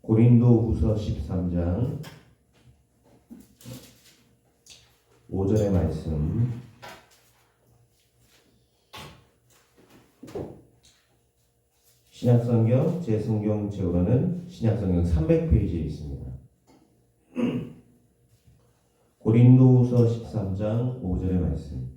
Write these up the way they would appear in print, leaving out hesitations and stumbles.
고린도후서 13장 5절의 말씀. 신약성경 제 성경책으로는 신약성경 300페이지에 있습니다. 고린도후서 13장 5절의 말씀.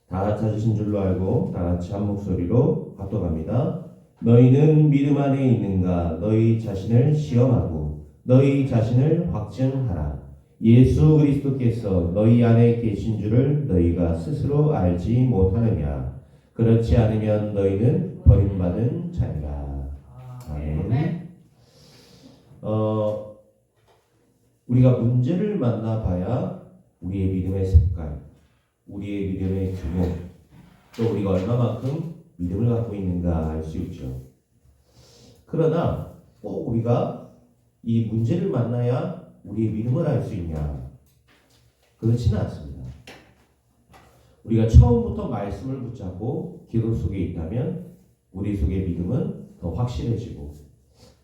다 찾으신 줄로 알고 다 같이 한 목소리로 합독합니다. 너희는 믿음 안에 있는가? 너희 자신을 시험하고 너희 자신을 확증하라. 예수 그리스도께서 너희 안에 계신 줄을 너희가 스스로 알지 못하느냐? 그렇지 않으면 너희는 버림받은 자니라. 아멘. 우리가 문제를 만나봐야 우리의 믿음의 색깔, 우리의 믿음의 규모, 또 우리가 얼마만큼 믿음을 갖고 있는가 알 수 있죠. 그러나 꼭 우리가 이 문제를 만나야 우리의 믿음을 알 수 있냐? 그렇지는 않습니다. 우리가 처음부터 말씀을 붙잡고 기도 속에 있다면 우리 속의 믿음은 더 확실해지고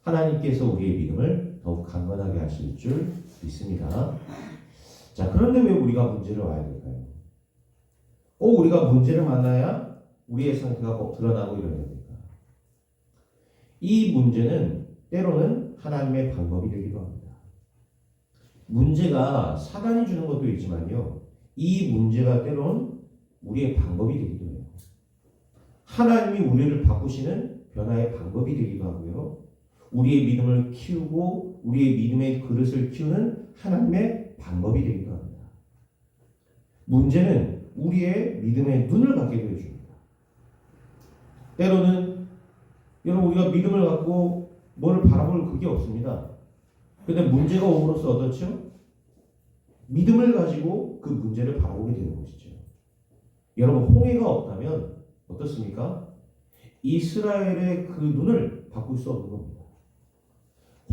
하나님께서 우리의 믿음을 더욱 강건하게 하실 줄 믿습니다. 자, 그런데 왜 우리가 문제를 와야 될까요? 꼭 우리가 문제를 만나야 우리의 상태가 꼭 드러나고 이러야 됩니까? 이 문제는 때로는 하나님의 방법이 되기도 합니다. 문제가 사단이 주는 것도 있지만요, 이 문제가 때로는 우리의 방법이 되기도 해요. 하나님이 우리를 바꾸시는 변화의 방법이 되기도 하고요, 우리의 믿음을 키우고 우리의 믿음의 그릇을 키우는 하나님의 방법이 되기도 합니다. 문제는 우리의 믿음의 눈을 갖게 되어줍니다. 때로는 여러분 우리가 믿음을 갖고 뭘 바라볼 그게 없습니다. 그런데 문제가 오므로써 어떻죠? 믿음을 가지고 그 문제를 바라보게 되는 것이죠. 여러분 홍해가 없다면 어떻습니까? 이스라엘의 그 눈을 바꿀 수 없는 겁니다.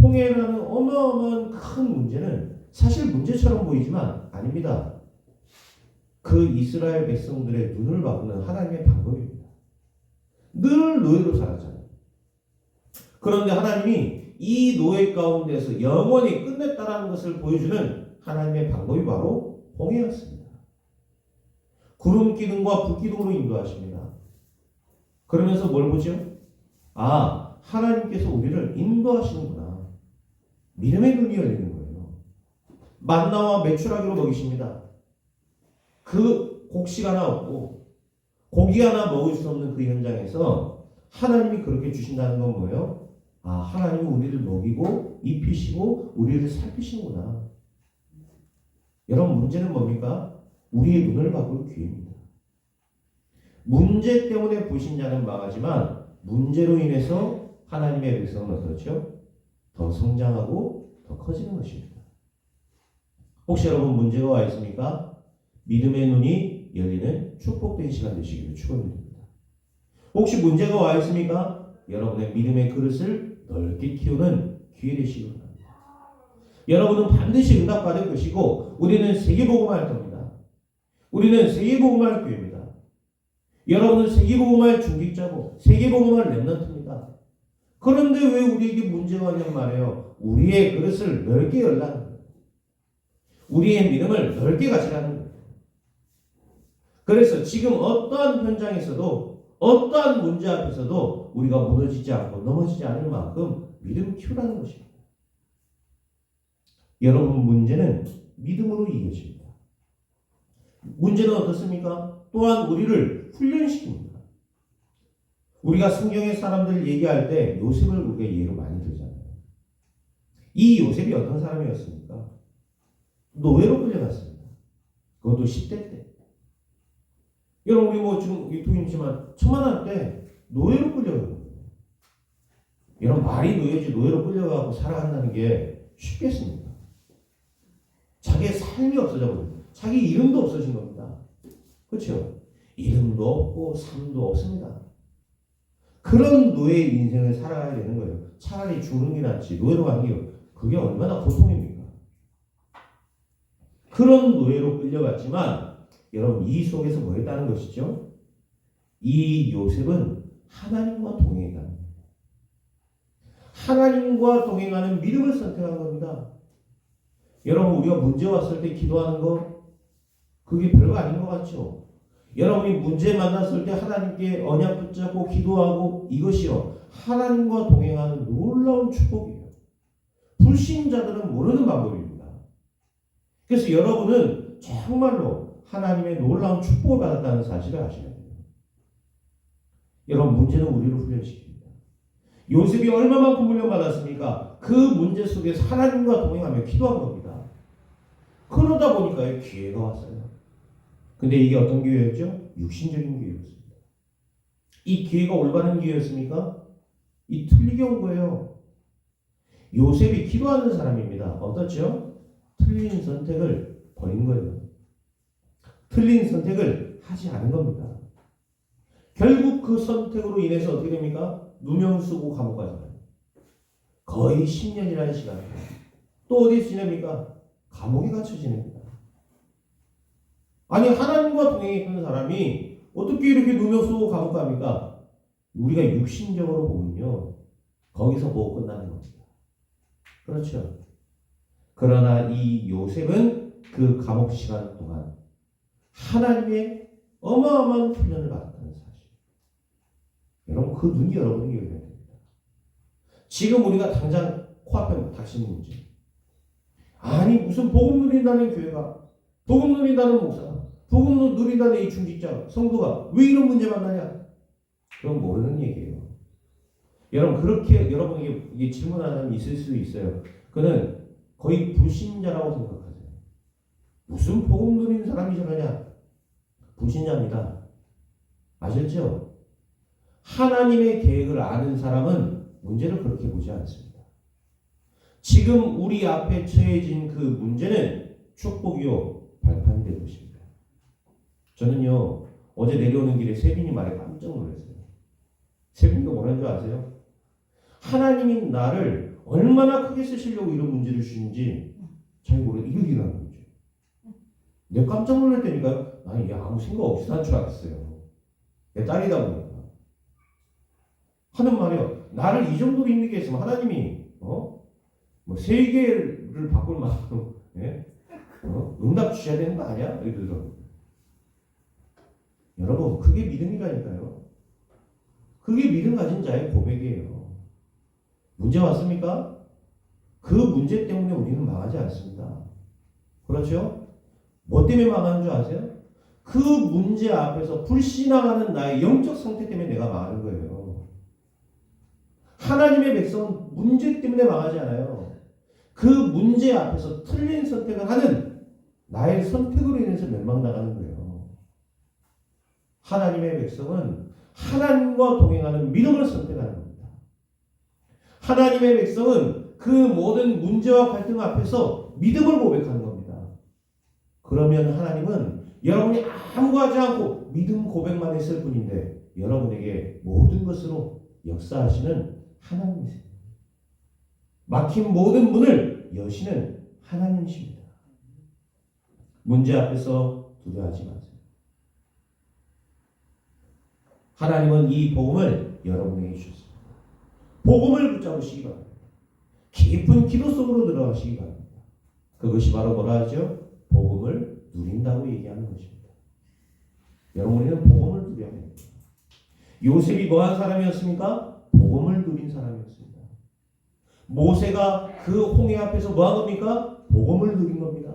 홍해라는 어마어마한 큰 문제는 사실 문제처럼 보이지만 아닙니다. 그 이스라엘 백성들의 눈을 바꾸는 하나님의 방법입니다. 늘 노예로 살았잖아요. 그런데 하나님이 이 노예 가운데서 영원히 끝냈다라는 것을 보여주는 하나님의 방법이 바로 홍해였습니다. 구름 기둥과 불 기둥으로 인도하십니다. 그러면서 뭘 보죠? 아, 하나님께서 우리를 인도하시는구나. 믿음의 눈이 열리는 거예요. 만나와 메추라기로 먹이십니다. 그 곡식 하나 없고 고기 하나 먹을 수 없는 그 현장에서 하나님이 그렇게 주신다는 건 뭐예요? 아, 하나님이 우리를 먹이고 입히시고 우리를 살피시는구나. 여러분 문제는 뭡니까? 우리의 눈을 바꿀 기회입니다. 문제 때문에 불신자는 망하지만 문제로 인해서 하나님의 백성은 어떻죠? 더 성장하고 더 커지는 것입니다. 혹시 여러분 문제가 와 있습니까? 믿음의 눈이 열리는 축복된 시간 되시기를 축원드립니다. 혹시 문제가 와 있습니까? 여러분의 믿음의 그릇을 넓게 키우는 기회 되시기 바랍니다. 여러분은 반드시 응답받을 것이고 우리는 세계복음할 겁니다. 우리는 세계복음할 교회입니다. 여러분은 세계복음할 중직자고 세계복음할 렘넌트입니다. 그런데 왜 우리에게 문제가 왔냐고 말해요. 우리의 그릇을 넓게 열라는 거예요. 우리의 믿음을 넓게 가지라는 거예요. 그래서 지금 어떠한 현장에서도 어떠한 문제 앞에서도 우리가 무너지지 않고 넘어지지 않을 만큼 믿음을 키우라는 것입니다. 여러분 문제는 믿음으로 이겨집니다. 문제는 어떻습니까? 또한 우리를 훈련시킵니다. 우리가 성경의 사람들 얘기할 때 요셉을 우리가 예로 많이 들잖아요. 이 요셉이 어떤 사람이었습니까? 노예로 끌려갔습니다. 그것도 10대 때. 여러분 우리 뭐 지금 유튜브이지만 천만한 때 노예로 끌려가는 거예요. 여러분 말이 노예지 노예로 끌려가고 살아간다는 게 쉽겠습니까? 자기의 삶이 없어져 버립니다. 자기 이름도 없어진 겁니다. 그렇죠? 이름도 없고 삶도 없습니다. 그런 노예의 인생을 살아가야 되는 거예요. 차라리 죽는 게 낫지 노예로 가는 게 그게 얼마나 고통입니까? 그런 노예로 끌려갔지만 여러분 이 속에서 뭐 했다는 것이죠? 이 요셉은 하나님과 동행했다. 하나님과 동행하는 믿음을 선택한 겁니다. 여러분, 우리가 문제 왔을 때 기도하는 거 그게 별거 아닌 것 같죠? 여러분이 문제 만났을 때 하나님께 언약 붙잡고 기도하고 이것이요 하나님과 동행하는 놀라운 축복이에요. 불신자들은 모르는 방법입니다. 그래서 여러분은 정말로 하나님의 놀라운 축복을 받았다는 사실을 아셔야 돼요. 여러분, 문제는 우리를 훈련시킵니다. 요셉이 얼마만큼 훈련받았습니까? 그 문제 속에서 하나님과 동행하며 기도한 겁니다. 그러다 보니까 기회가 왔어요. 근데 이게 어떤 기회였죠? 육신적인 기회였습니다. 이 기회가 올바른 기회였습니까? 이 틀리게 온 거예요. 요셉이 기도하는 사람입니다. 어떻죠? 틀린 선택을 벌인 거예요. 틀린 선택을 하지 않은 겁니다. 결국 그 선택으로 인해서 어떻게 됩니까? 누명 쓰고 감옥 가잖아요. 거의 10년이라는 시간. 또 어디 지냅니까? 감옥에 갇혀 지냅니다. 아니, 하나님과 동행했던 사람이 어떻게 이렇게 누명 쓰고 감옥 갑니까? 우리가 육신적으로 보면요, 거기서 뭐 끝나는 겁니다. 그렇죠? 그러나 이 요셉은 그 감옥 시간 동안 하나님의 어마어마한 훈련을 받았다는 사실. 여러분, 그 눈이 여러분에게 열려야 됩니다. 지금 우리가 당장 코앞에 닥치는 문제. 아니, 무슨 복음 누린다는 교회가, 복음 누린다는 목사가, 복음 누린다는 이 중직자, 성도가 왜 이런 문제 만나냐? 그건 모르는 얘기예요. 여러분, 그렇게 여러분에게 이게 질문하는 사람이 있을 수도 있어요. 그는 거의 불신자라고 생각하세요. 무슨 복음 누리는 사람이 저러냐? 불신자입니다. 아셨죠? 하나님의 계획을 아는 사람은 문제를 그렇게 보지 않습니다. 지금 우리 앞에 처해진 그 문제는 축복이요 발판이 될 것입니다. 저는요, 어제 내려오는 길에 세빈이 말에 깜짝 놀랐어요. 세빈이가 뭐라는 줄 아세요? 하나님이 나를 얼마나 크게 쓰시려고 이런 문제를 주는지 잘 모르겠어요. 이거 일어나는 거죠. 내가 깜짝 놀랄 때니까 나는 얘 아무 생각 없이 산 줄 알았어요. 내 딸이다 보니까. 하는 말이요. 나를 이 정도로 힘들게 했으면 하나님이 뭐 세계를 바꿀 만큼 응답 주셔야 되는 거 아니야? 이러더라고요. 여러분, 그게 믿음이라니까요. 그게 믿음 가진 자의 고백이에요. 문제 왔습니까? 그 문제 때문에 우리는 망하지 않습니다. 그렇죠? 뭐 때문에 망하는 줄 아세요? 그 문제 앞에서 불신앙하는 나의 영적 상태 때문에 내가 망하는 거예요. 하나님의 백성은 문제 때문에 망하지 않아요. 그 문제 앞에서 틀린 선택을 하는 나의 선택으로 인해서 멸망당하는 거예요. 하나님의 백성은 하나님과 동행하는 믿음을 선택하는 겁니다. 하나님의 백성은 그 모든 문제와 갈등 앞에서 믿음을 고백하는 겁니다. 그러면 하나님은 여러분이 아무 하지 않고 믿음 고백만 했을 뿐인데 여러분에게 모든 것으로 역사하시는 하나님이세요. 막힌 모든 문을 여시는 하나님이십니다. 문제 앞에서 두려워하지 마세요. 하나님은 이 복음을 여러분에게 주셨습니다. 복음을 붙잡으시기 바랍니다. 깊은 기도 속으로 들어가시기 바랍니다. 그것이 바로 뭐라 하죠? 복음을 누린다고 얘기하는 것입니다. 여러분은 복음을 누려야 합니다. 요셉이 뭐한 사람이었습니까? 복음을 누린 사람이었습니다. 모세가 그 홍해 앞에서 뭐한 겁니까? 복음을 누린 겁니다.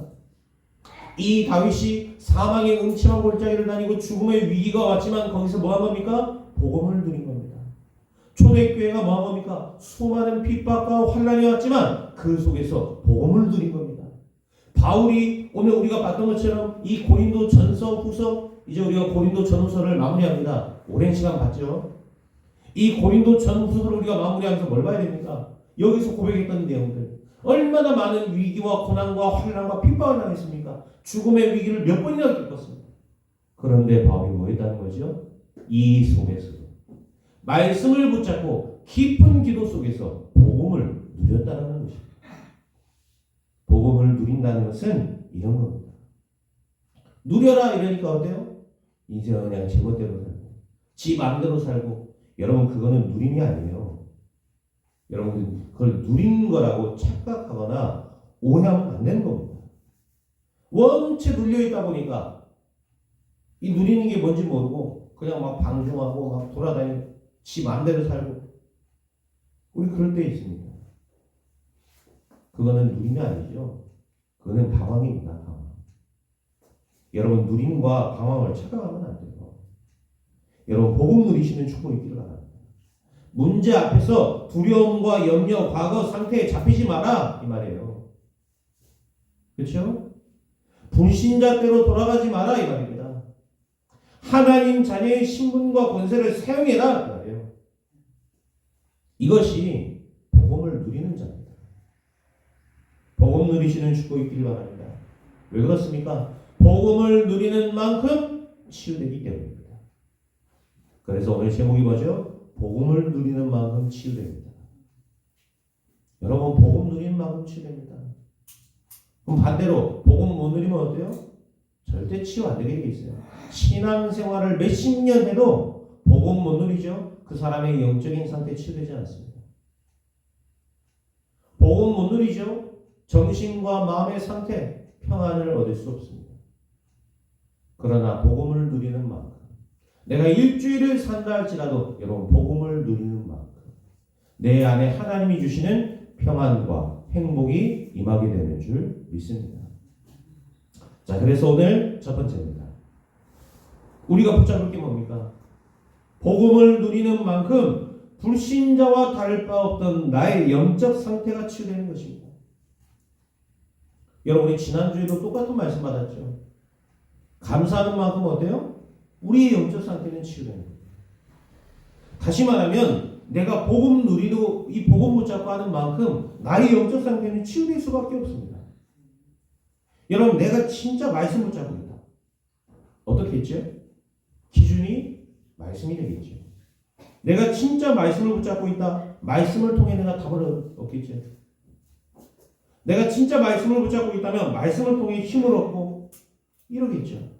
이 다윗이 사망의 음침한 골짜기를 다니고 죽음의 위기가 왔지만 거기서 뭐한 겁니까? 복음을 누린 겁니다. 초대교회가 뭐한 겁니까? 수많은 핍박과 환란이 왔지만 그 속에서 복음을 누린 겁니다. 바울이 오늘 우리가 봤던 것처럼 이 고린도 전서 후서, 이제 우리가 고린도 전후서를 마무리합니다. 오랜 시간 봤죠? 이 고린도 전후서를 우리가 마무리하면서 뭘 봐야 됩니까? 여기서 고백했던 내용들. 얼마나 많은 위기와 고난과 환난과 핍박을 당했습니까? 죽음의 위기를 몇 번이나 겪었습니다. 그런데 바울이 뭐 했다는 거죠? 이 속에서도 말씀을 붙잡고 깊은 기도 속에서 복음을 누렸다는 것입니다. 복음을 누린다는 것은 이런 겁니다. 누려라 이러니까 어때요? 인생은 그냥 제멋대로 살고 지 마음대로 살고. 여러분 그거는 누림이 아니에요. 여러분 그걸 누린 거라고 착각하거나 오해하면 안 되는 겁니다. 원체 눌려있다 보니까 이 누리는 게 뭔지 모르고 그냥 막 방종하고 막 돌아다니고 지 마음대로 살고. 우리 그럴 때 있습니다. 그거는 누림이 아니죠. 그거는 방황입니다. 방황. 여러분 누림과 방황을 착각하면 안 돼요. 여러분 복음 누리시는 축복이 있기를 바랍니다. 문제 앞에서 두려움과 염려, 과거 상태에 잡히지 마라 이 말이에요. 그렇죠? 불신자대로 돌아가지 마라 이 말입니다. 하나님 자녀의 신분과 권세를 사용해라 이 말이에요. 이것이 복음을 누리는 자입니다. 복음 누리시는 축복이 있기를 바랍니다. 왜 그렇습니까? 복음을 누리는 만큼 치유되기 때문입니다. 그래서 오늘 제목이 뭐죠? 복음을 누리는 만큼 치유됩니다. 여러분 복음 누리는 만큼 치유됩니다. 그럼 반대로 복음 못 누리면 어때요? 절대 치유 안 되게 돼 있어요. 신앙생활을 몇십 년 해도 복음 못 누리죠? 그 사람의 영적인 상태 치유되지 않습니다. 복음 못 누리죠? 정신과 마음의 상태 평안을 얻을 수 없습니다. 그러나 복음을 누리는 만큼 내가 일주일을 산다 할지라도 여러분 복음을 누리는 만큼 내 안에 하나님이 주시는 평안과 행복이 임하게 되는 줄 믿습니다. 자, 그래서 오늘 첫 번째입니다. 우리가 붙잡을 게 뭡니까? 복음을 누리는 만큼 불신자와 다를 바 없던 나의 영적 상태가 치유되는 것입니다. 여러분이 지난주에도 똑같은 말씀 받았죠. 감사하는 만큼 어때요? 우리의 영적 상태는 치유되는 거예요. 다시 말하면 내가 복음 누리고 이 복음 붙잡고 하는 만큼 나의 영적 상태는 치유될 수밖에 없습니다. 여러분 내가 진짜 말씀 붙잡고 있다. 어떻게 했죠? 기준이 말씀이 되겠죠. 내가 진짜 말씀을 붙잡고 있다. 말씀을 통해 내가 답을 얻겠죠. 내가 진짜 말씀을 붙잡고 있다면 말씀을 통해 힘을 얻고 이러겠죠.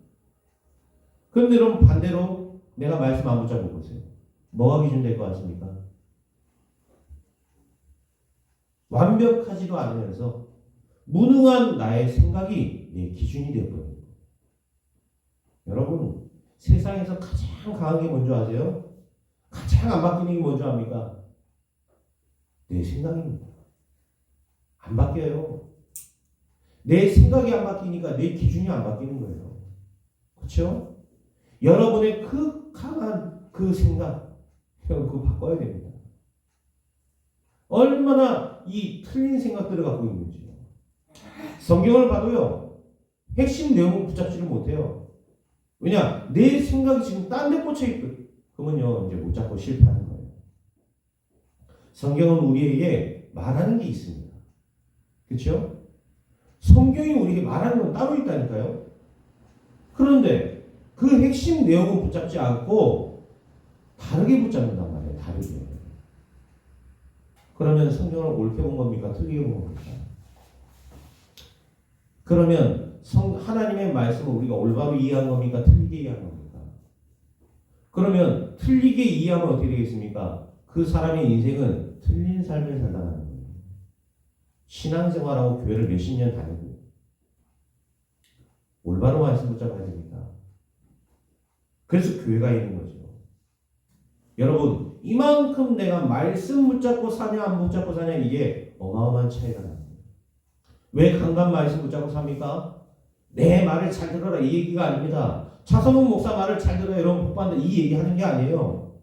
그런데 여러분 반대로 내가 말씀 안 붙잡고 보세요. 뭐가 기준 될 것 같습니까? 완벽하지도 않으면서 무능한 나의 생각이 내 기준이 되어버려요. 여러분 세상에서 가장 강한 게 뭔지 아세요? 가장 안 바뀌는 게 뭔지 압니까? 내 생각입니다. 안 바뀌어요. 내 생각이 안 바뀌니까 내 기준이 안 바뀌는 거예요. 그렇죠? 여러분의 그 강한 그 생각, 그거 바꿔야 됩니다. 얼마나 이 틀린 생각들을 갖고 있는지요. 성경을 봐도요, 핵심 내용을 붙잡지를 못해요. 왜냐? 내 생각이 지금 딴 데 꽂혀 있거든. 그러면요, 이제 못 잡고 실패하는 거예요. 성경은 우리에게 말하는 게 있습니다. 그렇죠? 성경이 우리에게 말하는 건 따로 있다니까요. 그런데 그 핵심 내용은 붙잡지 않고 다르게 붙잡는단 말이에요. 다르게. 그러면 성경을 옳게 본 겁니까? 틀리게 본 겁니까? 그러면 하나님의 말씀을 우리가 올바로 이해한 겁니까? 틀리게 이해한 겁니까? 그러면 틀리게 이해하면 어떻게 되겠습니까? 그 사람의 인생은 틀린 삶을 살다가는 거예요. 신앙생활하고 교회를 몇십 년 다니고 올바로 말씀 붙잡아야 됩니다. 그래서 교회가 있는 거죠. 여러분 이만큼 내가 말씀 붙잡고 사냐 안 붙잡고 사냐 이게 어마어마한 차이가 납니다. 왜 강단 말씀 붙잡고 삽니까? 내 말을 잘 들어라 이 얘기가 아닙니다. 차성훈 목사 말을 잘 들어야 여러분 복받는다 이 얘기하는 게 아니에요.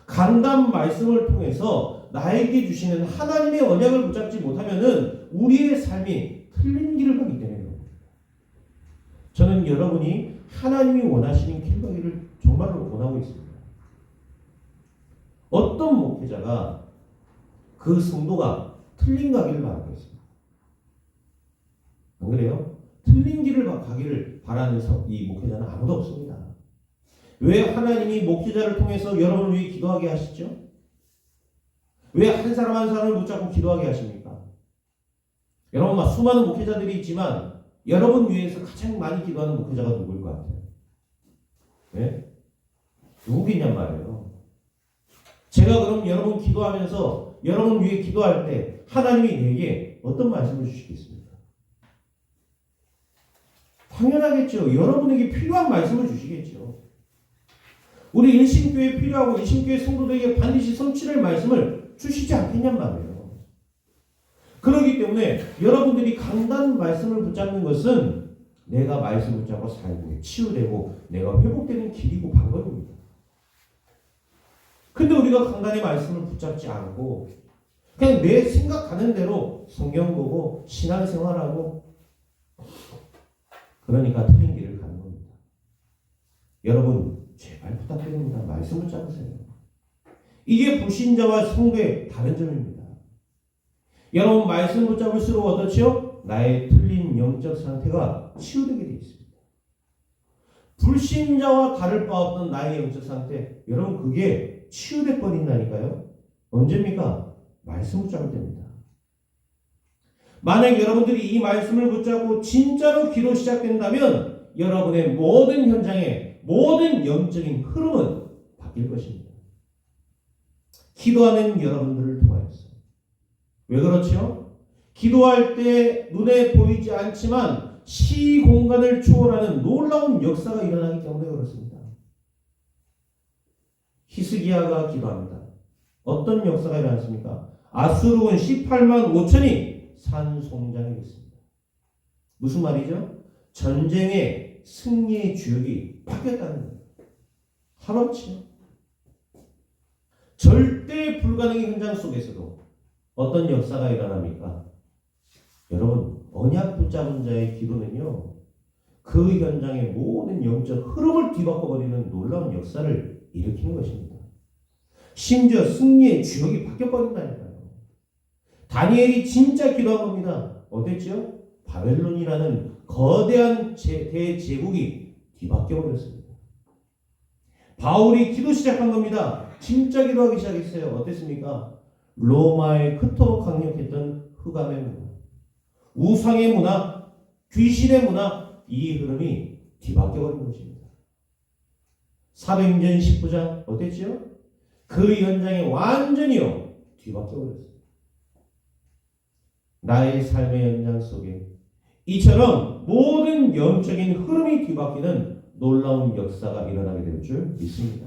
강단 말씀을 통해서 나에게 주시는 하나님의 언약을 붙잡지 못하면은 우리의 삶이 틀린 길을 가기 때문에 저는 여러분이 하나님이 원하시는 길 가기를 정말로 원하고 있습니다. 어떤 목회자가 그 성도가 틀린 가기를 바라고 있습니다. 안 그래요? 틀린 길을 가기를 바라는 이 목회자는 아무도 없습니다. 왜 하나님이 목회자를 통해서 여러분을 위해 기도하게 하시죠? 왜 한 사람 한 사람을 붙잡고 기도하게 하십니까? 여러분 막 수많은 목회자들이 있지만 여러분 위해서 가장 많이 기도하는 목회자가 누구일 것 같아요? 네? 누구겠냔 말이에요. 제가 그럼 여러분 기도하면서 여러분 위해 기도할 때 하나님이 내게 어떤 말씀을 주시겠습니까? 당연하겠죠. 여러분에게 필요한 말씀을 주시겠죠. 우리 일신교회에 필요하고 일신교회 성도들에게 반드시 성취될 말씀을 주시지 않겠냔 말이에요. 그렇기 때문에 여러분들이 강단 말씀을 붙잡는 것은 내가 말씀 붙잡고 살고 치유되고 내가 회복되는 길이고 방법입니다. 근데 우리가 강단의 말씀을 붙잡지 않고 그냥 내 생각하는 대로 성경 보고 신앙생활하고 그러니까 틀린 길을 가는 겁니다. 여러분 제발 부탁드립니다. 말씀 붙잡으세요. 이게 불신자와 성도의 다른 점입니다. 여러분 말씀 붙잡을수록 어떻죠? 나의 틀린 영적 상태가 치유되게 되어 있습니다. 불신자와 다를 바 없는 나의 영적 상태, 여러분 그게 치유돼 버린다니까요. 언제입니까? 말씀 붙잡을 때입니다. 만약 여러분들이 이 말씀을 붙잡고 진짜로 기도 시작된다면 여러분의 모든 현장에 모든 영적인 흐름은 바뀔 것입니다. 기도하는 여러분들을 통하여서. 왜 그렇죠? 기도할 때 눈에 보이지 않지만 시공간을 초월하는 놀라운 역사가 일어나기 때문에 그렇습니다. 히스기야가 기도합니다. 어떤 역사가 일어났습니까? 아수르군 18만 5천이 산송장이 됐습니다. 무슨 말이죠? 전쟁의 승리의 주역이 바뀌었다는 거예요. 하루아침에. 절대 불가능의 현장 속에서도 어떤 역사가 일어납니까? 여러분 언약 붙잡은 자의 기도는요 그 현장의 모든 영적 흐름을 뒤바꿔버리는 놀라운 역사를 일으키는 것입니다. 심지어 승리의 주역이 바뀌어버린다니까요. 다니엘이 진짜 기도한 겁니다. 어땠죠? 바벨론이라는 거대한 대제국이 뒤바뀌어버렸습니다. 바울이 기도 시작한 겁니다. 진짜 기도하기 시작했어요. 어땠습니까? 로마의 그토록 강력했던 흑암의 문화, 우상의 문화, 귀신의 문화, 이 흐름이 뒤바뀌어버린 것입니다. 사도행전 19장 어땠죠? 그 현장에 완전히요 뒤바뀌어버렸어요. 나의 삶의 현장 속에 이처럼 모든 영적인 흐름이 뒤바뀌는 놀라운 역사가 일어나게 될 줄 믿습니다.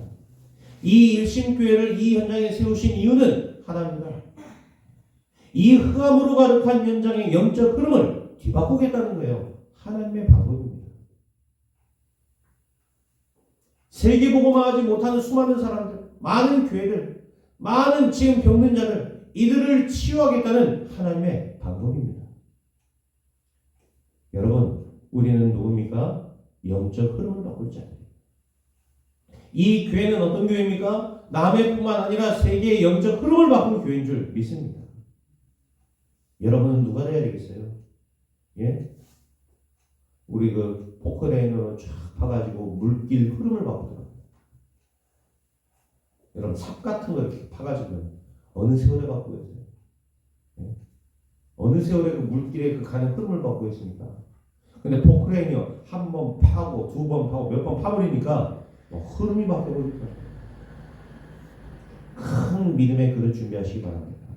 이 일신교회를 이 현장에 세우신 이유는 하나입니다. 이 흑암으로 가득한 현장의 영적 흐름을 뒤바꾸겠다는 거예요. 하나님의 방법입니다. 세계복음화 하지 못하는 수많은 사람들, 많은 교회들, 많은 지금 병든 자들, 이들을 치유하겠다는 하나님의 방법입니다. 여러분, 우리는 누굽니까? 영적 흐름을 바꿀 자입니다. 이 교회는 어떤 교회입니까? 남해뿐만 아니라 세계의 영적 흐름을 바꾸는 교회인 줄 믿습니다. 여러분은 누가 되어야 되겠어요? 예? 우리 그 포크레인으로 쫙 파가지고 물길 흐름을 바꾸더라고요. 여러분 삽 같은 거 이렇게 파가지고 어느 세월에 바꾸고 있어요? 예? 어느 세월에 그 물길에 그 가는 흐름을 바꾸고 있습니까? 근데 포크레인이요 한 번 파고 두 번 파고 몇 번 파버리니까 흐름이 바뀌어버립니다. 큰 믿음의 그릇 준비하시기 바랍니다.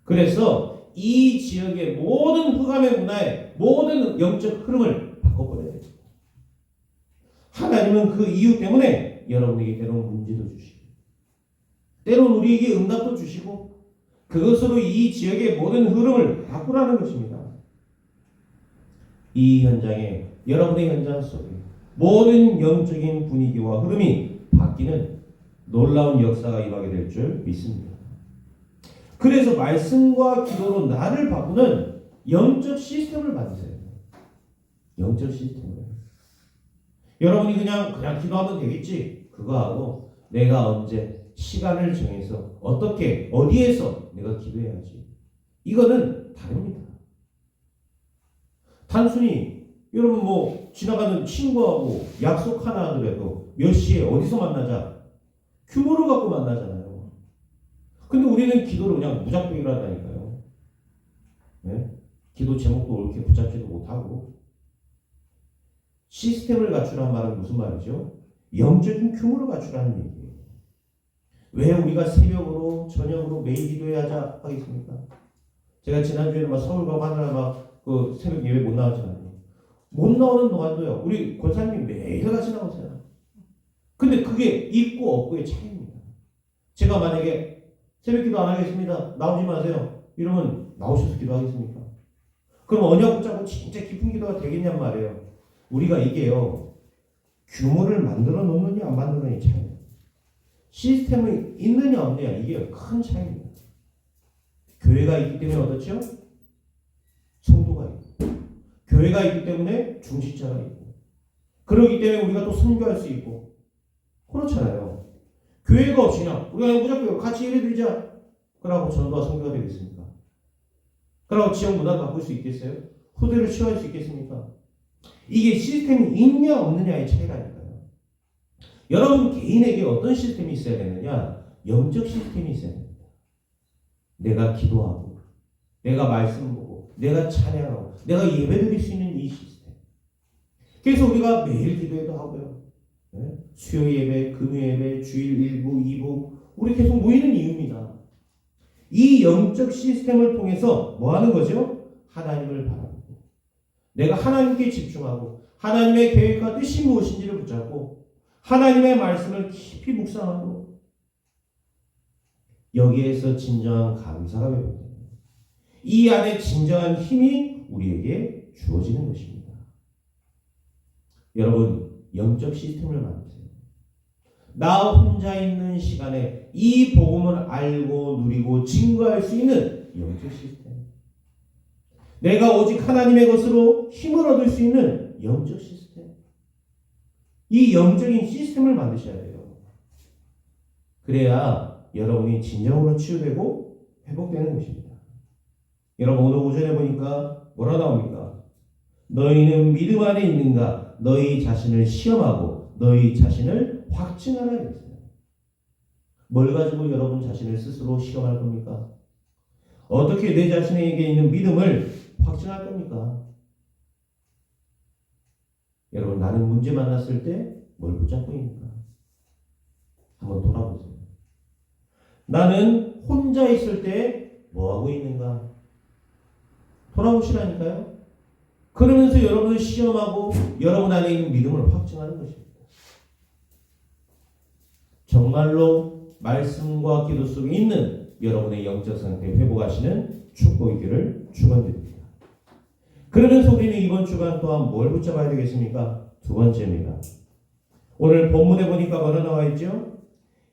그래서 이 지역의 모든 흑암의 문화의 모든 영적 흐름을 바꿔버려야 됩니다. 하나님은 그 이유 때문에 여러분에게 때로는 문제도 주시고 때로는 우리에게 응답도 주시고 그것으로 이 지역의 모든 흐름을 바꾸라는 것입니다. 이 현장에 여러분의 현장 속에 모든 영적인 분위기와 흐름이 바뀌는 놀라운 역사가 임하게 될 줄 믿습니다. 그래서 말씀과 기도로 나를 바꾸는 영적 시스템을 만드세요. 영적 시스템을. 여러분이 그냥 기도하면 되겠지. 그거 하고 내가 언제 시간을 정해서 어떻게 어디에서 내가 기도해야지. 이거는 다릅니다. 단순히 여러분 뭐 지나가는 친구하고 약속 하나 하더라도 몇 시에 어디서 만나자. 규모를 갖고 만나잖아요. 근데 우리는 기도를 그냥 무작정으로 한다니까요. 네? 기도 제목도 이렇게 붙잡지도 못하고 시스템을 갖추란 말은 무슨 말이죠? 영적인 규모를 갖추라는 얘기예요. 왜 우리가 새벽으로 저녁으로 매일 기도해야 하겠습니까? 제가 지난주에는 막 서울 가고 하느라 막 그 새벽 예배 못 나왔잖아요. 못 나오는 동안도요. 우리 권사님이 매일 같이 나오세요. 근데 그게 있고 없고의 차이입니다. 제가 만약에 새벽 기도 안 하겠습니다. 나오지 마세요. 이러면 나오셔서 기도하겠습니까? 그럼 언약 붙잡고 진짜 깊은 기도가 되겠냔 말이에요. 우리가 이게요. 규모를 만들어 놓느냐 안 만들느냐의 차이예요. 시스템이 있느냐 없느냐 이게 큰 차이입니다. 교회가 있기 때문에 어떻죠? 성도가 있고 교회가 있기 때문에 중직자가 있고 그러기 때문에 우리가 또 선교할 수 있고 그렇잖아요. 교회가 없이 그냥 우리가 무조건 같이 예배드리자 그러고 전도와 선교가 되겠습니까? 그러고 지역 문화 바꿀 수 있겠어요? 후대를 취할 수 있겠습니까? 이게 시스템이 있냐 없느냐의 차이라니까요. 여러분 개인에게 어떤 시스템이 있어야 되느냐? 영적 시스템이 있어야 됩니다. 내가 기도하고 내가 말씀 보고 내가 찬양하고 내가 예배드릴 수 있는 이 시스템. 그래서 우리가 매일 기도회도 하고요. 수요 예배, 금요 예배, 주일 1부, 2부 우리 계속 모이는 이유입니다. 이 영적 시스템을 통해서 뭐 하는 거죠? 하나님을 바라보고 내가 하나님께 집중하고 하나님의 계획과 뜻이 무엇인지를 붙잡고 하나님의 말씀을 깊이 묵상하고 여기에서 진정한 감사가 회복됩니다. 이 안에 진정한 힘이 우리에게 주어지는 것입니다. 여러분 영적 시스템을 만드세요. 나 혼자 있는 시간에 이 복음을 알고 누리고 증거할 수 있는 영적 시스템. 내가 오직 하나님의 것으로 힘을 얻을 수 있는 영적 시스템. 이 영적인 시스템을 만드셔야 돼요. 그래야 여러분이 진정으로 치유되고 회복되는 것입니다. 여러분 오늘 오전에 보니까 뭐라 나옵니까? 너희는 믿음 안에 있는가? 너희 자신을 시험하고 너희 자신을 확증하라 했어요. 뭘 가지고 여러분 자신을 스스로 시험할 겁니까? 어떻게 내 자신에게 있는 믿음을 확증할 겁니까? 여러분 나는 문제 만났을 때 뭘 붙잡고 있는가? 한번 돌아보세요. 나는 혼자 있을 때 뭐하고 있는가? 돌아보시라니까요. 그러면서 여러분을 시험하고 여러분 안에 있는 믿음을 확증하는 것입니다. 정말로 말씀과 기도 속에 있는 여러분의 영적 상태 회복하시는 축복이기를 축원드립니다. 그러면서 우리는 이번 주간 또한 뭘 붙잡아야 되겠습니까? 두 번째입니다. 오늘 본문에 보니까 뭐라 나와 있죠?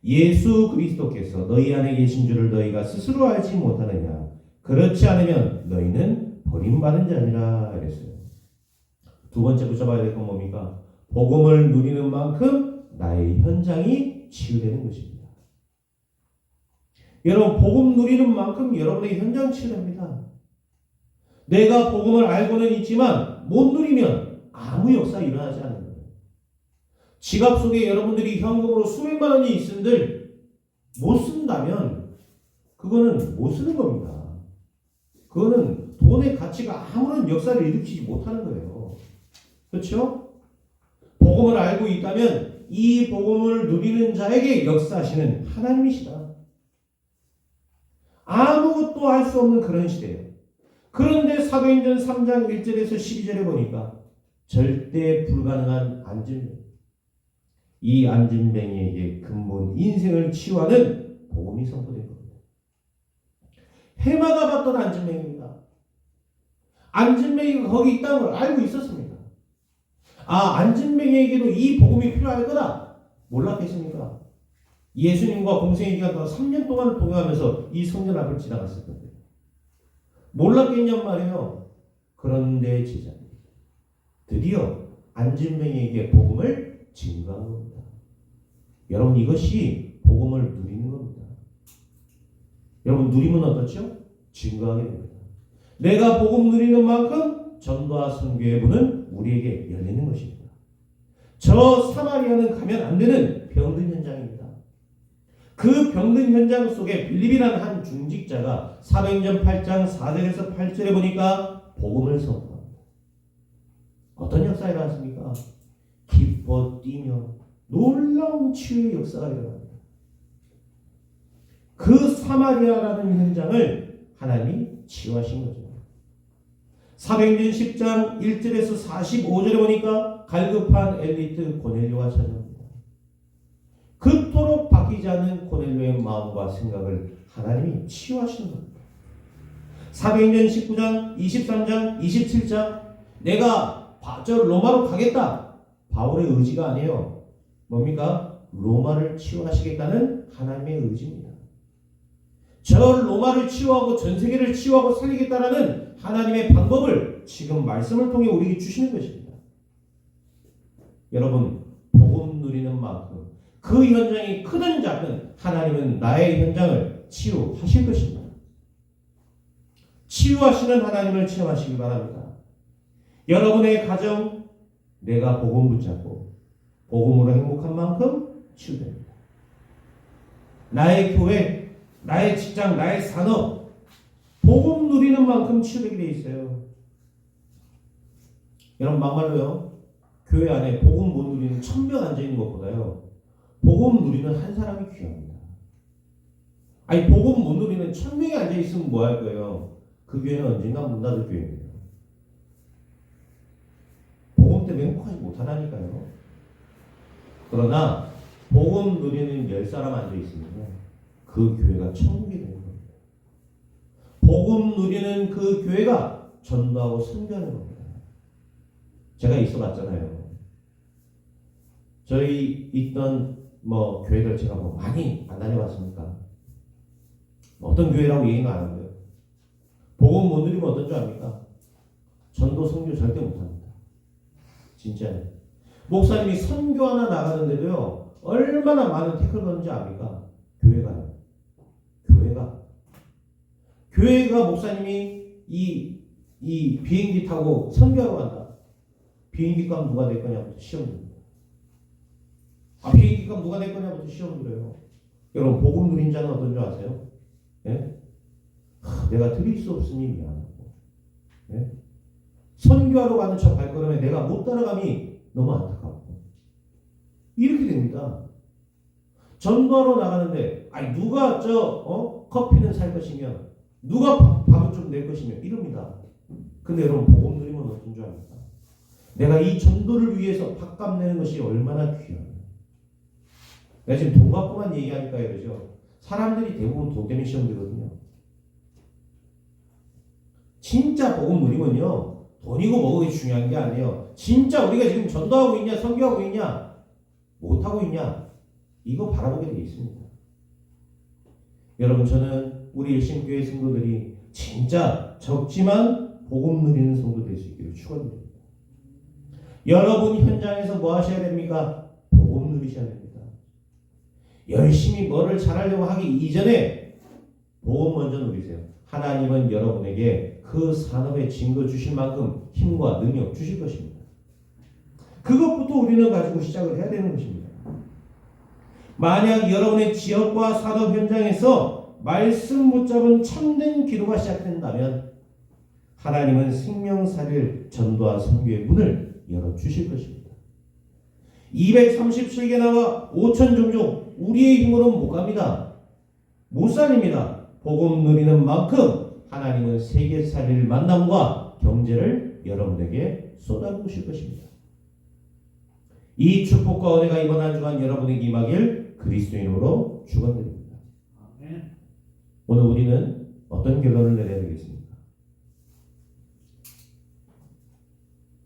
예수 그리스도께서 너희 안에 계신 줄을 너희가 스스로 알지 못하느냐? 그렇지 않으면 너희는 버림받은 자니라 그랬어요. 두 번째 붙잡아야 될 건 뭡니까? 복음을 누리는 만큼 나의 현장이 치유되는 것입니다. 여러분 복음 누리는 만큼 여러분의 현장 치유됩니다. 내가 복음을 알고는 있지만 못 누리면 아무 역사 일어나지 않는 거예요. 지갑 속에 여러분들이 현금으로 수백만 원이 있은들 못 쓴다면 그거는 못 쓰는 겁니다. 그거는 돈의 가치가 아무런 역사를 일으키지 못하는 거예요. 그렇죠? 복음을 알고 있다면 이 복음을 누리는 자에게 역사하시는 하나님이시다. 아무것도 할 수 없는 그런 시대예요. 그런데 사도행전 3장 1절에서 12절에 보니까 절대 불가능한 안진뱅이. 이 안진뱅이에게 근본 인생을 치유하는 복음이 선포된 겁니다. 해마다 봤던 안진뱅이입니다. 안진뱅이가 거기 있다는 걸 알고 있었습니다. 아, 안진뱅이에게도 이 복음이 필요할 거다. 몰랐겠습니까? 예수님과 공생의 기간 동안 3년 동안을 동행하면서 이 성전 앞을 지나갔을 건데 몰랐겠냔 말이에요. 그런데 제자들이 드디어 안진뱅이에게 복음을 증거한 겁니다. 여러분 이것이 복음을 누리는 겁니다. 여러분 누리면 어떻죠? 증거하게 됩니다. 내가 복음 누리는 만큼 전도와 선교의 문은 우리에게 열리는 것입니다. 저 사마리아는 가면 안 되는 병든 현장입니다. 그 병든 현장 속에 빌립이라는 한 중직자가 사도행전 8장 4절에서 8절에 보니까 복음을 선포합니다. 어떤 역사가 일어났습니까? 기뻐 뛰며 놀라운 치유의 역사가 일어납니다. 그 사마리아라는 현장을 하나님이 치유하신 거죠. 사도행전 10장 1절에서 45절에 보니까 갈급한 엘리트 고넬료가 찾아옵니다. 그토록 바뀌지 않는 고넬료의 마음과 생각을 하나님이 치유하시는 겁니다. 사도행전 19장 23장 27장 내가 저 로마로 가겠다. 바울의 의지가 아니에요. 뭡니까? 로마를 치유하시겠다는 하나님의 의지입니다. 저 로마를 치유하고 전 세계를 치유하고 살리겠다라는 하나님의 방법을 지금 말씀을 통해 우리에게 주시는 것입니다. 여러분, 복음 누리는 만큼 그 현장이 크든 작든 하나님은 나의 현장을 치유하실 것입니다. 치유하시는 하나님을 체험하시기 바랍니다. 여러분의 가정, 내가 복음 붙잡고 복음으로 행복한 만큼 치유됩니다. 나의 교회, 나의 직장, 나의 산업, 복음 누리는 만큼 치유되게 돼 있어요. 여러분, 막말로요, 교회 안에 복음 못 누리는 1000명 앉아있는 것보다요, 복음 누리는 한 사람이 귀합니다. 아니, 복음 못 누리는 1000명이 앉아있으면 뭐 할 거예요? 그 교회는 언젠가 문 닫을 교회입니다. 복음 때문에 행복하지 못하다니까요. 그러나 복음 누리는 10사람 앉아있으면 그 교회가 천국이 되는 겁니다. 복음 누리는 그 교회가 전도하고 선교하는 겁니다. 제가 있어봤잖아요. 저희 있던 교회들 제가 많이 안 다녀봤습니까? 어떤 교회라고 얘기는 안 하고요. 복음 못 누리면 어떤 줄 압니까? 전도 선교 절대 못합니다. 진짜요. 목사님이 선교 하나 나가는데도요, 얼마나 많은 태클 거는지 압니까? 교회가요. 교회가 목사님이 이 비행기 타고 선교하러 간다. 비행기 값 누가 낼 거냐부터 시험 듭니다. 비행기 값 누가 낼 거냐부터 시험 들어요. 여러분, 복음 누린 자는 어떤 줄 아세요? 예? 내가 드릴 수 없으니 미안하고, 예? 선교하러 가는 저 발걸음에 내가 못 따라감이 너무 안타깝고, 이렇게 됩니다. 전도하러 나가는데 누가 커피는 살 것이며 누가 밥은 좀 낼 것이며 이럽니다. 근데 여러분, 복음 누리면 어떤 줄 압니까? 내가 이 전도를 위해서 밥값 내는 것이 얼마나 귀합니까? 내가 지금 돈 갖고만 얘기하니까 이러죠. 사람들이 대부분 돈 때문에 시험 들거든요. 진짜 복음 누리면요, 돈이고 뭐고 중요한 게 아니에요. 진짜 우리가 지금 전도하고 있냐, 선교하고 있냐, 못하고 있냐, 이거 바라보게 되어 있습니다. 여러분, 저는 우리 일심교회 성도들이 진짜 적지만 복음 누리는 성도 될 수 있기를 축원드립니다. 여러분 현장에서 뭐 하셔야 됩니까? 복음 누리셔야 됩니다. 열심히 뭐를 잘하려고 하기 이전에 복음 먼저 누리세요. 하나님은 여러분에게 그 산업에 증거 주실 만큼 힘과 능력 주실 것입니다. 그것부터 우리는 가지고 시작을 해야 되는 것입니다. 만약 여러분의 지역과 산업 현장에서 말씀 붙잡은 참된 기도가 시작된다면 하나님은 생명사를 전도와 선교의 문을 열어주실 것입니다. 237개나와 5천 종족 우리의 힘으로는 못 갑니다. 못 살립니다. 복음 누리는 만큼 하나님은 세계살릴 만남과 경제를 여러분에게 쏟아부으실 것입니다. 이 축복과 은혜가 이번 한 주간 여러분에게 임하길 그리스도인으로 축원드립니다. 오늘 우리는 어떤 결론을 내려야 되겠습니까?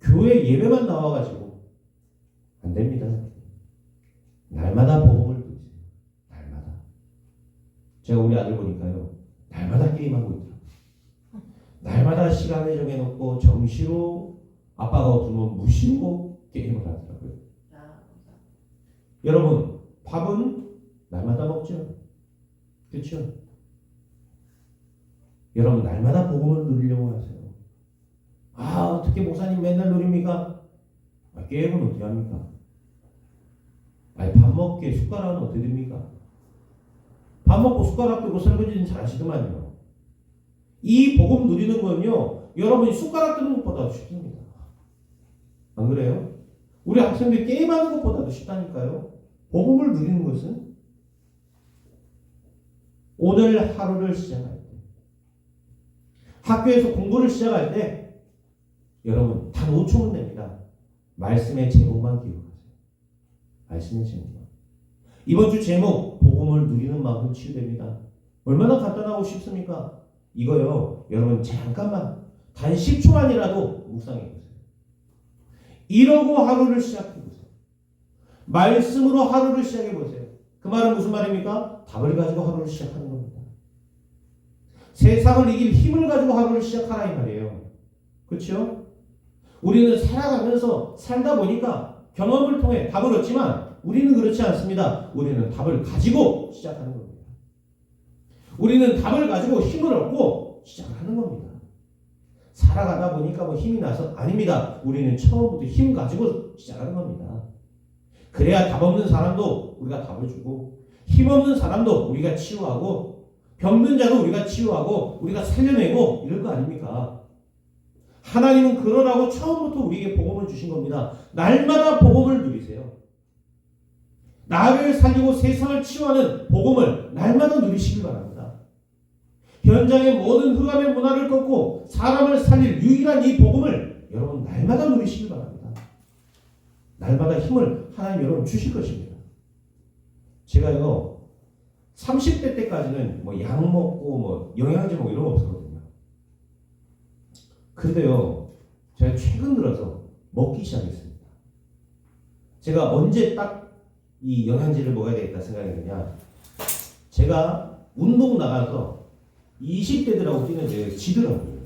교회 예배만 나와가지고 안 됩니다. 날마다 복음을 듣세요. 날마다. 제가 우리 아들 보니까요, 날마다 게임하고 있더라고요. 날마다 시간을 정해놓고 정시로 아빠가 없으면 무시로 게임을 하더라고요. 여러분, 밥은 날마다 먹죠. 그렇죠? 여러분, 날마다 복음을 누리려고 하세요. 어떻게 목사님 맨날 누립니까? 게임은 어떻게 합니까? 밥 먹기에 숟가락은 어떻게 됩니까? 밥 먹고 숟가락 들고 설거지는 잘 하시더만요. 이 복음 누리는 건요, 여러분이 숟가락 드는 것보다도 쉽습니다. 안 그래요? 우리 학생들이 게임하는 것보다도 쉽다니까요. 복음을 누리는 것은 오늘 하루를 시작할 때, 학교에서 공부를 시작할 때 여러분 단 5초면 됩니다. 말씀의 제목만 기억하세요. 말씀의 제목만. 이번 주 제목 복음을 누리는 마음 치유됩니다. 얼마나 간단하고 쉽습니까? 이거요. 여러분 잠깐만 단 10초만이라도 묵상해 보세요. 이러고 하루를 시작해 보세요. 말씀으로 하루를 시작해 보세요. 그 말은 무슨 말입니까? 답을 가지고 하루를 시작하는 겁니다. 세상을 이길 힘을 가지고 하루를 시작하라 이 말이에요. 그렇죠? 우리는 살아가면서 살다 보니까 경험을 통해 답을 얻지만 우리는 그렇지 않습니다. 우리는 답을 가지고 시작하는 겁니다. 우리는 답을 가지고 힘을 얻고 시작하는 겁니다. 살아가다 보니까 뭐 힘이 나서 아닙니다. 우리는 처음부터 힘 가지고 시작하는 겁니다. 그래야 답 없는 사람도 우리가 답을 주고 힘 없는 사람도 우리가 치유하고 병든 자도 우리가 치유하고 우리가 살려내고 이럴 거 아닙니까? 하나님은 그러라고 처음부터 우리에게 복음을 주신 겁니다. 날마다 복음을 누리세요. 나를 살리고 세상을 치유하는 복음을 날마다 누리시길 바랍니다. 현장의 모든 흑암의 문화를 꺾고 사람을 살릴 유일한 이 복음을 여러분 날마다 누리시길 바랍니다. 날마다 힘을 하나님 여러분 주실 것입니다. 제가요 30대 때까지는 뭐 약 먹고 뭐 영양제 먹고 이런 거 없었거든요. 그런데요 제가 최근 들어서 먹기 시작했습니다. 제가 언제 딱 이 영양제를 먹어야 되겠다 생각이 드냐, 제가 운동 나가서 20대들하고 뛰는데 지더라고요.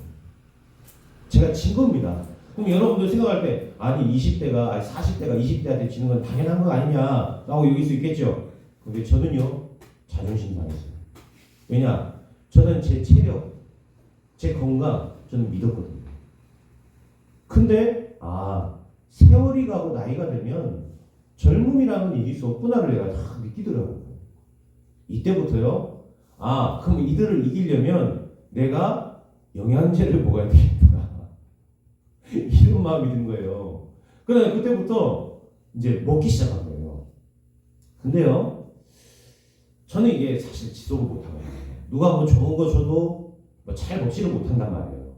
제가 진 겁니다. 그럼 여러분들 생각할 때 아니 20대가 아니 40대가 20대한테 지는 건 당연한 거 아니냐 라고 여길 수 있겠죠. 근데 저는요 자존심 상했어요. 왜냐, 저는 제 체력, 제 건강 저는 믿었거든요. 근데 세월이 가고 나이가 들면 젊음이라는 건 이길 수 없구나를 내가 다 느끼더라고요. 이때부터요 그럼 이들을 이기려면 내가 영양제를 먹어야 되겠구나 이런 마음이 든 거예요. 그래서 그때부터 이제 먹기 시작한 거예요. 근데요 저는 이게 사실 지속을 못하거든요. 누가 뭐 좋은 거 줘도 뭐 잘 먹지를 못한단 말이에요.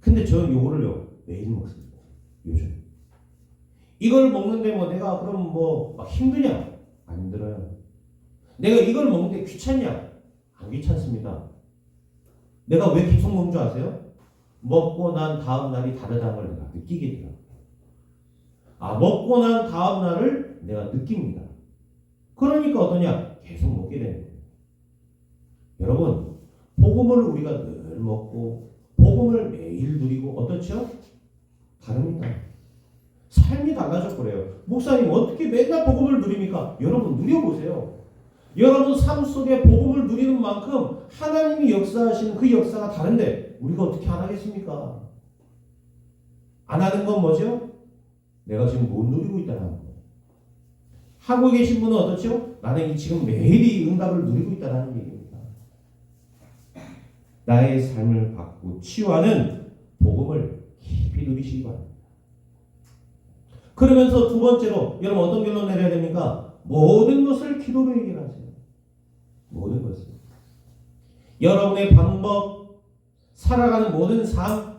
근데 저는 요거를요 매일 먹습니다. 요즘 이걸 먹는데 뭐 내가 그럼 뭐 막 힘드냐? 안 힘들어요. 내가 이걸 먹는데 귀찮냐? 안 귀찮습니다. 내가 왜 계속 먹는 줄 아세요? 먹고 난 다음 날이 다르다는 걸 내가 느끼게 돼요. 먹고 난 다음 날을 내가 느낍니다. 그러니까 어떠냐? 계속 먹게 되는 거예요. 여러분, 복음을 우리가 늘 먹고 복음을 매일 누리고 어떻죠? 다릅니다. 삶이 달라져 버려요. 목사님 어떻게 맨날 복음을 누립니까? 여러분 누려보세요. 여러분 삶 속에 복음을 누리는 만큼 하나님이 역사하시는 그 역사가 다른데 우리가 어떻게 안 하겠습니까? 안 하는 건 뭐죠? 내가 지금 못 누리고 있다는 거예요. 하고 계신 분은 어떻죠? 나는 지금 매일 이 응답을 누리고 있다는 얘기입니다. 나의 삶을 바꾸고 치유하는 복음을 깊이 누리시기 바랍니다. 그러면서 두 번째로 여러분 어떤 결론 내려야 됩니까? 모든 것을 기도로 해결하세요. 모든 것을. 여러분의 방법, 살아가는 모든 삶,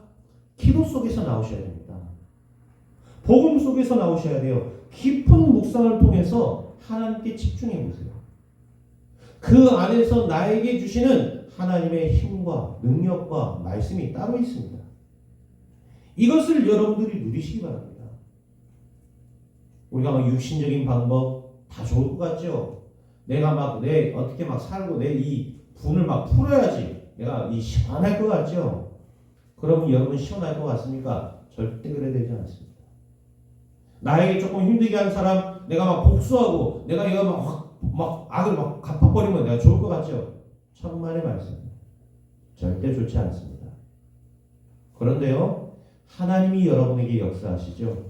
기도 속에서 나오셔야 됩니다. 복음 속에서 나오셔야 돼요. 깊은 묵상을 통해서 하나님께 집중해 보세요. 그 안에서 나에게 주시는 하나님의 힘과 능력과 말씀이 따로 있습니다. 이것을 여러분들이 누리시기 바랍니다. 우리가 막 육신적인 방법 다 좋을 것 같죠? 내가 막 어떻게 막 살고 내 이 분을 막 풀어야지 내가 이 시원할 것 같죠? 그러면 여러분 시원할 것 같습니까? 절대 그래야 되지 않습니다. 나에게 조금 힘들게 한 사람 내가 막 복수하고 내가 이거 막 악을 막 갚아버리면 내가 좋을 것 같죠? 천만의 말씀. 절대 좋지 않습니다. 그런데요, 하나님이 여러분에게 역사하시죠?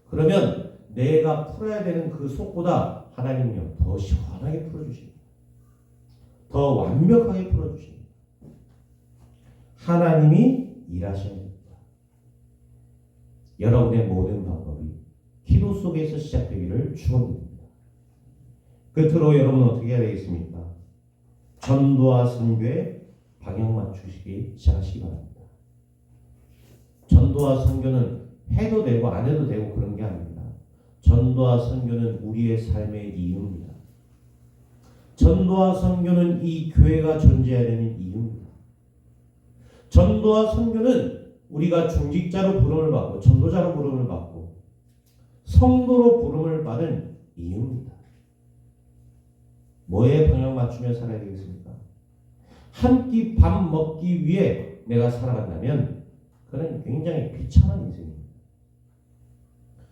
그러면 내가 풀어야 되는 그 속보다 하나님은요 더 시원하게 풀어주십니다. 더 완벽하게 풀어주십니다. 하나님이 일하셔야 됩니다. 여러분의 모든 방법이 기도 속에서 시작되기를 축원드립니다. 끝으로 여러분 어떻게 해야 되겠습니까? 전도와 선교에 방향 맞추시기 시작하시기 바랍니다. 전도와 선교는 해도 되고 안 해도 되고 그런 게 아닙니다. 전도와 선교는 우리의 삶의 이유입니다. 전도와 선교는 이 교회가 존재해야 되는 이유입니다. 전도와 선교는 우리가 중직자로 부름을 받고 전도자로 부름을 받고 성도로 부름을 받은 이유입니다. 뭐에 방향 맞추며 살아야 되겠습니까? 한 끼 밥 먹기 위해 내가 살아간다면 그는 굉장히 비참한 인생입니다.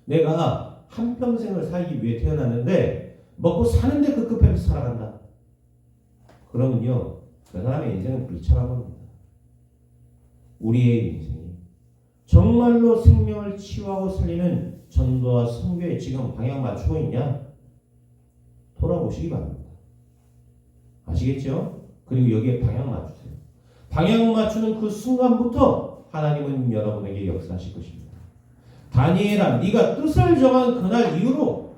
내가 한평생을 살기 위해 태어났는데 먹고 사는데 급급해서 살아간다. 그러면요, 그 사람의 인생은 비참한 겁니다. 우리의 인생이 정말로 생명을 치유하고 살리는 전도와 선교에 지금 방향 맞추고 있냐? 돌아보시기 바랍니다. 아시겠죠? 그리고 여기에 방향 맞추세요. 방향 맞추는 그 순간부터 하나님은 여러분에게 역사하실 것입니다. 다니엘아, 네가 뜻을 정한 그날 이후로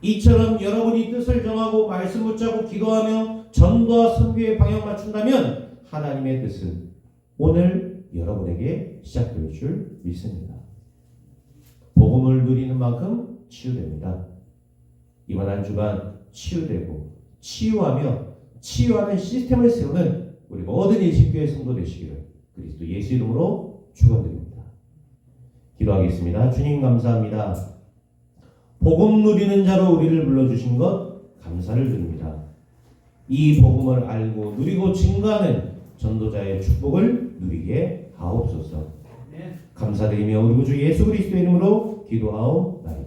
이처럼 여러분이 뜻을 정하고 말씀 붙잡고 기도하며 전도와 선교에 방향 맞춘다면 하나님의 뜻은 오늘 여러분에게 시작될 줄 믿습니다. 복음을 누리는 만큼 치유됩니다. 이번 한 주간 치유되고 치유하는 시스템을 세우는 우리 모든 일신교회 성도 되시기를 그리스도 예수 이름으로 축원드립니다. 기도하겠습니다. 주님 감사합니다. 복음 누리는 자로 우리를 불러주신 것 감사를 드립니다. 이 복음을 알고 누리고 증거하는 전도자의 축복을 누리게 하옵소서. 감사드리며 우리 구주 예수 그리스도 이름으로 기도하옵나이다.